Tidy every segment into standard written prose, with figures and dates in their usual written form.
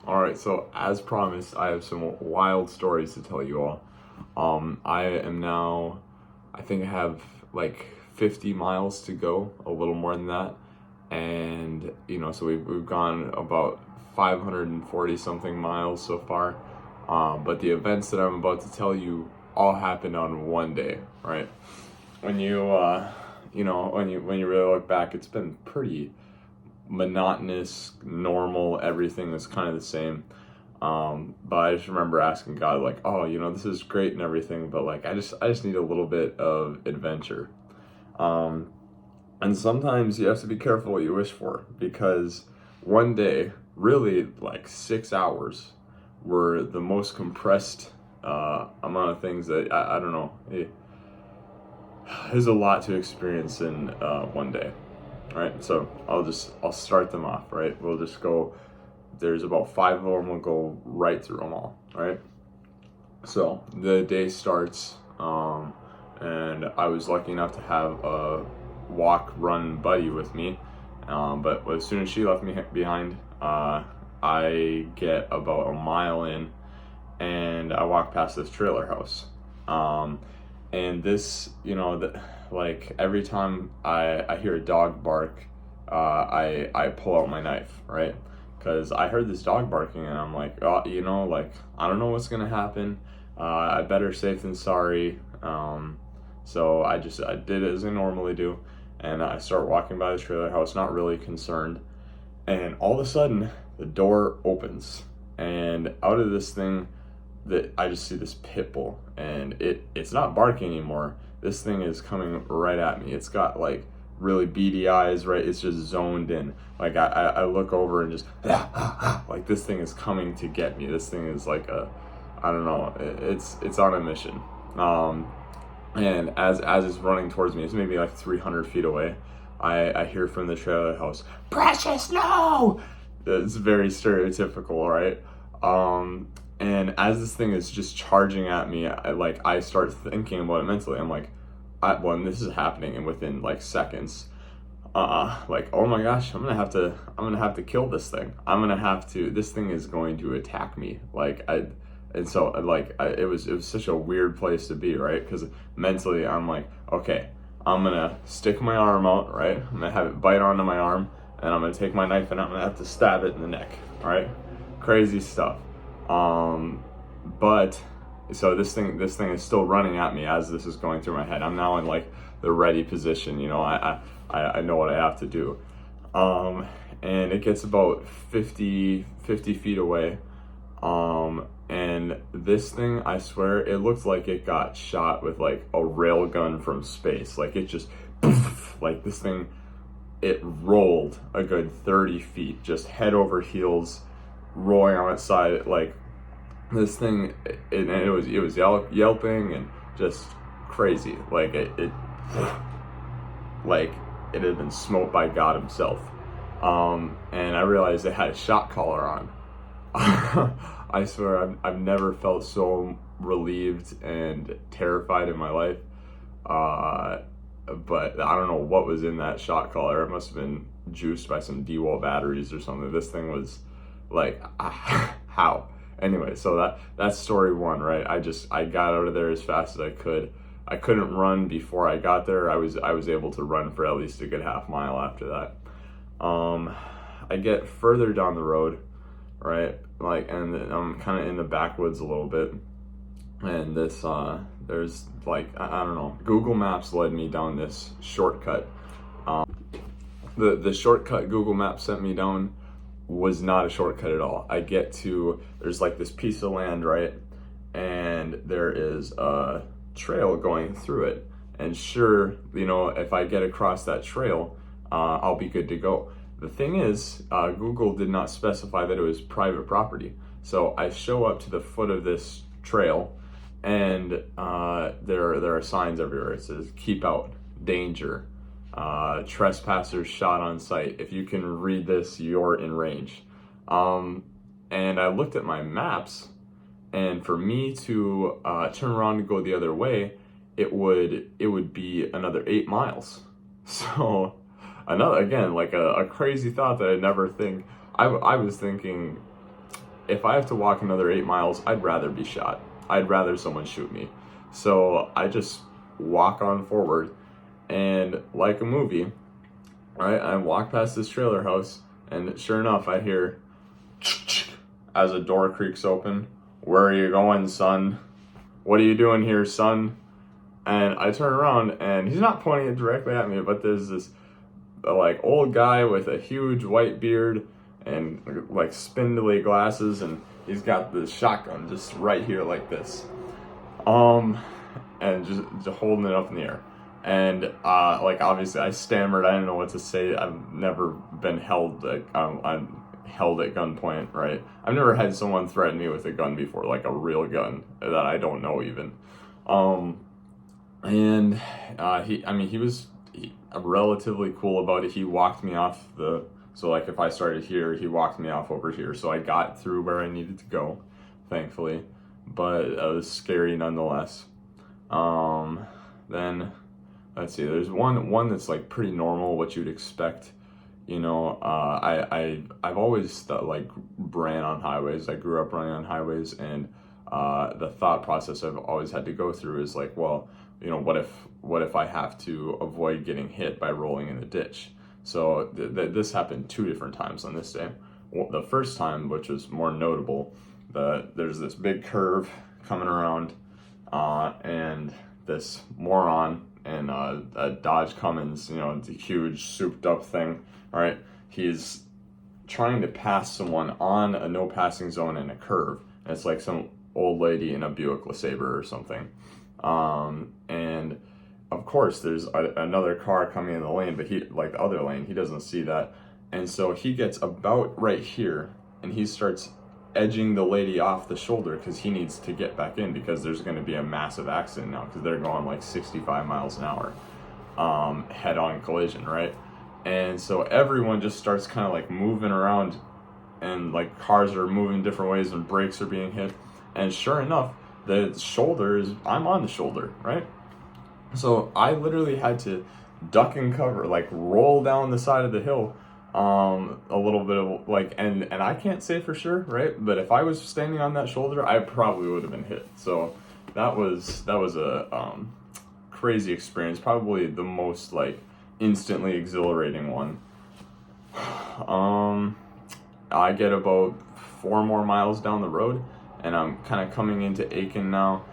All right, so as promised, I have some wild stories to tell you all. I am now, I think I have like 50 miles to go, a little more than that. And, so we've gone about 540 something miles so far. But the events that I'm about to tell you all happened on one day, right? When when you really look back, it's been pretty monotonous, normal, everything was kind of the same. But I just remember asking God, like, oh, this is great and everything, but like, I just need a little bit of adventure. Um, and sometimes you have to be careful what you wish for, because one day, really like 6 hours, were the most compressed amount of things that I don't know. There's a lot to experience in one day. All right, so I'll start them off. Right, we'll just go. There's about five of them. We'll go right through them all. All right. So the day starts, and I was lucky enough to have a run buddy with me. But as soon as she left me behind, I get about a mile in, and I walk past this trailer house. And this, like every time I hear a dog bark, I pull out my knife, right? Because I heard this dog barking, and I'm like, oh, like, I don't know what's gonna happen. I better safe than sorry. So I did it as I normally do, and I start walking by the trailer house, not really concerned. And all of a sudden, the door opens, and out of this thing, that I just see this pit bull, and it's not barking anymore. This thing is coming right at me. It's got like really beady eyes, right? It's just zoned in. Like I look over and just like this thing is coming to get me. This thing is like I don't know. It's on a mission. And as it's running towards me, it's maybe like 300 feet away. I hear from the trailer house, "Precious, no!" It's very stereotypical, right? And as this thing is just charging at me, I start thinking about it mentally. I'm like, and this is happening, and within like seconds, like, oh my gosh, I'm gonna have to kill this thing. This thing is going to attack me. It was such a weird place to be, right? Because mentally, I'm like, okay, I'm gonna stick my arm out, right? I'm gonna have it bite onto my arm, and I'm gonna take my knife and I'm gonna have to stab it in the neck, all right? Crazy stuff. But so this thing is still running at me as this is going through my head. I'm now in like the ready position, I know what I have to do. And it gets about 50 feet away. And this thing, I swear, it looked like it got shot with like a rail gun from space. Like it just, like this thing, it rolled a good 30 feet, just head over heels, rolling on its side. Like this thing, it was yelping and just crazy. Like it had been smote by God himself. And I realized it had a shot collar on. I swear I've never felt so relieved and terrified in my life. But I don't know what was in that shot collar. It must have been juiced by some DeWalt batteries or something. This thing was like, how? Anyway, so that's story one, right? I got out of there as fast as I could. I couldn't run before I got there. I was able to run for at least a good half mile after that. I get further down the road, right? And I'm kind of in the backwoods a little bit. And there's like, I don't know, Google Maps led me down this shortcut. The shortcut Google Maps sent me down was not a shortcut at all. There's like this piece of land, right? And there is a trail going through it. And sure, if I get across that trail, I'll be good to go. The thing is, Google did not specify that it was private property. So I show up to the foot of this trail, and there are signs everywhere. It says, "Keep out, danger, trespassers shot on sight. If you can read this, you're in range." And I looked at my maps, and for me to turn around and go the other way, it would be another 8 miles. So another, again, like a crazy thought that I never think. I was thinking if I have to walk another 8 miles, I'd rather be shot. I'd rather someone shoot me. So I just walk on forward, and like a movie, right, I walk past this trailer house, and sure enough, I hear as a door creaks open. Where are you going, son? What are you doing here, son? And I turn around, and he's not pointing it directly at me, but there's this like old guy with a huge white beard and like spindly glasses, and he's got the shotgun just right here like this, and just holding it up in the air. And like obviously I stammered, I didn't know what to say. I've never been held I'm held at gunpoint, right? I've never had someone threaten me with a gun before, like a real gun that I don't know even. And he was relatively cool about it. He walked me off so like if I started here, he walked me off over here. So I got through where I needed to go, thankfully, but it was scary nonetheless. Then let's see, there's one that's like pretty normal, what you'd expect. You know, I've always like ran on highways. I grew up running on highways, and the thought process I've always had to go through is like, well, you know, what if I have to avoid getting hit by rolling in the ditch? So this happened 2 different times on this day. The first time, which was more notable, there's this big curve coming around, and this moron in a Dodge Cummins, you know, it's a huge souped up thing, right? He's trying to pass someone on a no passing zone in a curve. And it's like some old lady in a Buick LeSabre or something. And of course there's another car coming in the lane, but he, like the other lane, he doesn't see that. And so he gets about right here, and he starts edging the lady off the shoulder because he needs to get back in, because there's going to be a massive accident now because they're going like 65 miles an hour, head-on collision, right? And so everyone just starts kind of like moving around, and like cars are moving different ways and brakes are being hit. And sure enough, I'm on the shoulder, right? So I literally had to duck and cover, like roll down the side of the hill, a little bit of like, and I can't say for sure, right? But if I was standing on that shoulder, I probably would have been hit. So that was a crazy experience, probably the most like instantly exhilarating one. I get about 4 more miles down the road, and I'm kind of coming into Aitkin now.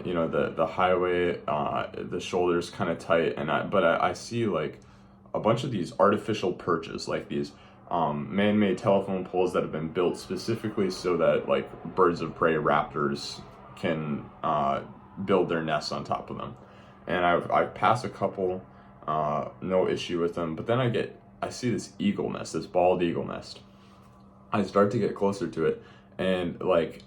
You know, the highway, the shoulder's kind of tight, and I see like a bunch of these artificial perches, like these man-made telephone poles that have been built specifically so that like birds of prey, raptors, can build their nests on top of them. And I've passed a couple, no issue with them, but then I see this eagle nest, this bald eagle nest. I start to get closer to it, and like,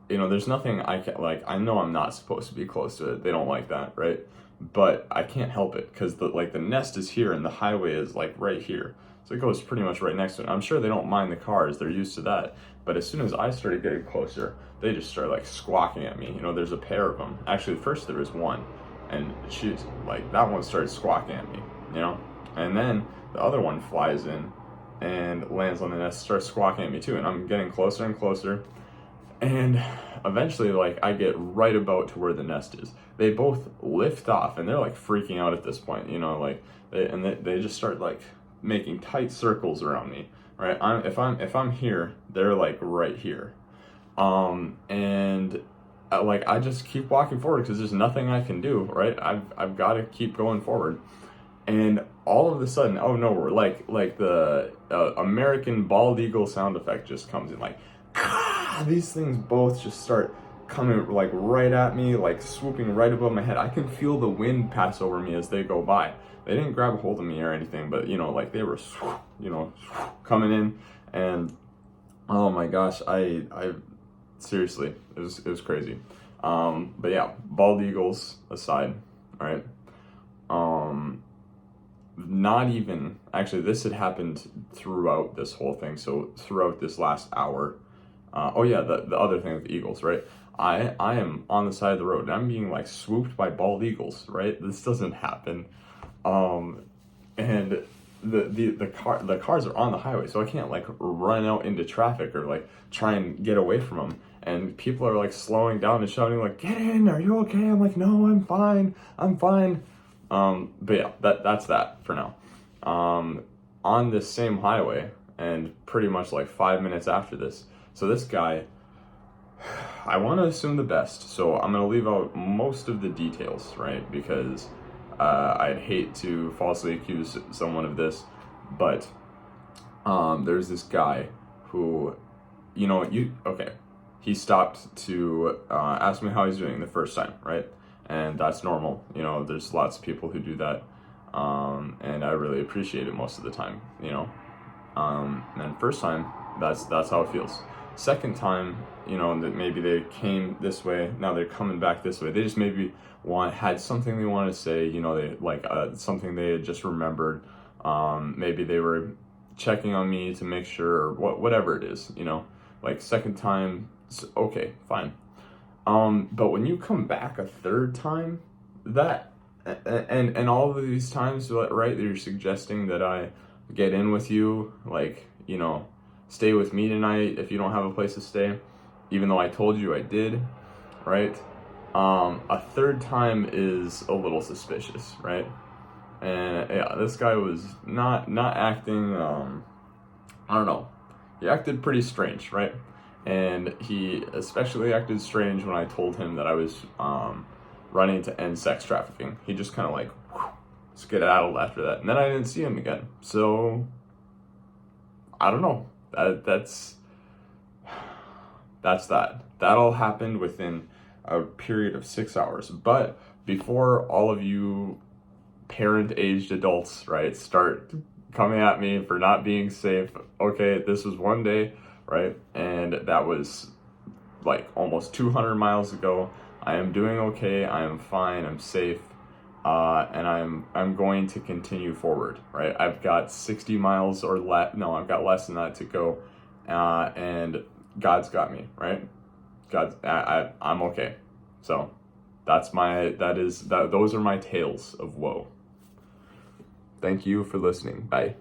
you know, there's nothing I can, like, I know I'm not supposed to be close to it. They don't like that, right? But I can't help it, because the nest is here and the highway is like right here. So it goes pretty much right next to it. I'm sure they don't mind the cars, they're used to that. But as soon as I started getting closer, they just started like squawking at me. You know, there's a pair of them. Actually, first there was one, and she's like, that one started squawking at me, you know? And then the other one flies in and lands on the nest, starts squawking at me too. And I'm getting closer and closer. And eventually, like, I get right about to where the nest is. They both lift off, and they're like freaking out at this point, you know, like, they just start like making tight circles around me, right? If I'm here, they're like right here, and like I just keep walking forward because there's nothing I can do, right? I've got to keep going forward, and all of a sudden, oh no, like the American bald eagle sound effect just comes in, like. These things both just start coming like right at me, like swooping right above my head. I can feel the wind pass over me as they go by. They didn't grab a hold of me or anything, but you know, like they were, you know, coming in, and oh my gosh, I seriously, it was crazy. But yeah, bald eagles aside, right? Not even, actually, this had happened throughout this whole thing. So throughout this last hour. Oh yeah, the other thing with the eagles, right? I am on the side of the road, and I'm being like swooped by bald eagles, right? This doesn't happen. And the cars are on the highway, so I can't like run out into traffic or like try and get away from them. And people are like slowing down and shouting like, "Get in! Are you okay?" I'm like, "No, I'm fine. I'm fine." But yeah, that's that for now. On this same highway, and pretty much like 5 minutes after this, so this guy, I want to assume the best, so I'm gonna leave out most of the details, right? Because I'd hate to falsely accuse someone of this, but there's this guy who, okay, he stopped to ask me how he's doing the first time, right? And that's normal. There's lots of people who do that, and I really appreciate it most of the time, And then first time, that's how it feels. Second time, that maybe they came this way, now they're coming back this way. They just maybe had something they wanted to say, they like something they had just remembered. Maybe they were checking on me to make sure, or whatever it is, like second time, okay, fine. But when you come back a third time, that and all of these times, right, you're suggesting that I get in with you, like, stay with me tonight if you don't have a place to stay, even though I told you I did, right? A third time is a little suspicious, right? And yeah, this guy was not acting, I don't know, he acted pretty strange, right? And he especially acted strange when I told him that I was running to end sex trafficking. He just kind of like skedaddled after that, and then I didn't see him again. So I don't know. That's that. That all happened within a period of 6 hours. But before all of you parent-aged adults, right, start coming at me for not being safe, okay, this was one day, right, and that was like almost 200 miles ago. I am doing okay. I am fine. I'm safe. And I'm going to continue forward, right? I've got 60 miles or less. No, I've got less than that to go, and God's got me, right? I'm okay. So those are my tales of woe. Thank you for listening. Bye.